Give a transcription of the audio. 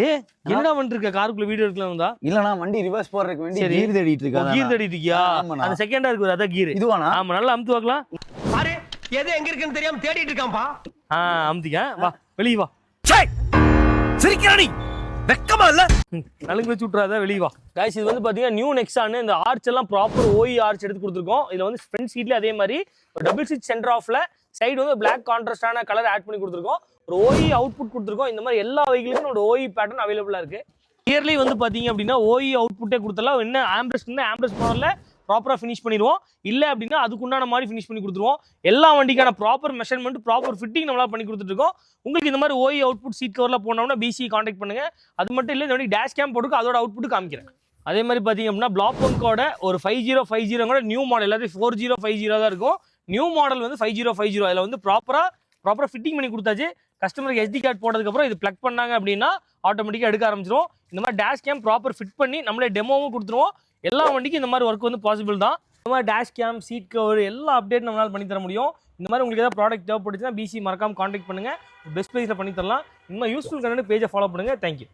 டேய் என்னடா பண்ணிருக்க காருக்குள்ள வீடியோ எடுக்கலாம் தான் இல்லனா வண்டி ரிவர்ஸ் போறதுக்கு வேண்டி கீர் தேடிட்டு இருக்கேன். கீர் தேடிட்டு இருக்கியா? அந்த செகண்டா இருக்கு அத கீர். இதுவானா? ஆமா நல்லா அமுத்து பார்க்கலாம். பாரு எது எங்க இருக்குன்னு தெரியாம தேடிட்டு இருக்கான்பா. அமுத்திக்க வா வெளிய வா. சிரிக்கிறானி வெக்கமா இல்ல? நலுங்கு வச்சு விட்றாத வெளிய வா. गाइस இது வந்து பாத்தீங்கன்னா நியூ நெக்ஸான் இந்த ஆர்ச் எல்லாம் ப்ராப்பர் ஓஇ ஆர்ச் எடுத்து கொடுத்துருக்கோம். இதுல வந்து ஃப்ரண்ட் சீட்ல அதே மாதிரி ஒரு டபுள் சீட் சென்டர் ஆஃப்ல சைடு வந்து பிளாக் கான்ட்ராஸ்டான கலர் ஆட் பண்ணி கொடுத்துருக்கோம். ஒரு ஓஇ அவுட்புட் கொடுத்துருக்கோம். இந்த மாதிரி எல்லா வெஹிக்கிளுக்கும் ஒரு ஓஇ பேட்டர்ன் அவைலபிளா இருக்கு. கியர்லி வந்து பாத்தீங்க அப்படின்னா ஓஇ அவுட்புட்டே கொடுத்தலாம். என்ன ஆம்பிரஸ் மாடல்ல ப்ராப்பரா ஃபினிஷ் பண்ணிடுவோம். இல்ல அப்படின்னா அதுக்குண்டான மாதிரி ஃபினிஷ் பண்ணி கொடுத்துருவோம். எல்லா வண்டிக்கான ப்ராப்பர் மெஷர்மெண்ட் ப்ராப்பர் ஃபிட்டிங் நம்மளால பண்ணி கொடுத்துட்டு இருக்கோம். உங்களுக்கு இந்த மாதிரி ஓஇ அவுட்புட் சீட் கவர்ல போனோம்னா பிசி கான்டாக்ட் பண்ணுங்க. அது மட்டும் இல்ல இந்த வண்டி டேஷ் கேம் போட்டுருக்கு அதோட அவுட்புட் காமிக்கிறேன். அதே மாதிரி பாத்தீங்க அப்படின்னா பிளாக் ஒன்கோட ஒரு 5050 கூட நியூ மாடல் எல்லாத்தையும் 4050 தான் இருக்கும். நியூ மாடல் வந்து 5050 அதில் வந்து ப்ராப்பரா ஃபிட்டிங் பண்ணி கொடுத்தாச்சு. கஸ்டமருக்கு SD கார்டு போட்டதுக்கு அப்புறம் இது பிளக் பண்ணாங்க அப்படின்னா ஆட்டோமேட்டிக்காக எடுக்க ஆரம்பிச்சிடும். இந்த மாதிரி டேஷ் கேம் ப்ராப்பர் ஃபிட் பண்ணி நம்மளே டெமோவும் கொடுத்துருவோம். எல்லா வண்டிக்கும் இந்த மாதிரி ஒர்க் வந்து பாசிபிள் தான். இந்த மாதிரி டேஷ் கேம் சீட் கவர் எல்லா அப்டேட் நம்மளால பண்ணி தர முடியும். இந்த மாதிரி உங்களுக்கு ஏதாவது ப்ராடக்ட் தேவைப்படுச்சுன்னா பிசி மறக்காம கான்டாக்ட் பண்ணுங்க. பெஸ்ட் ப்ரைஸில் பண்ணி தரலாம். இந்த மாதிரி யூஸ்ஃபுல் கண்டென்ட் பேஜை ஃபாலோ பண்ணுங்க. தேங்க்யூ.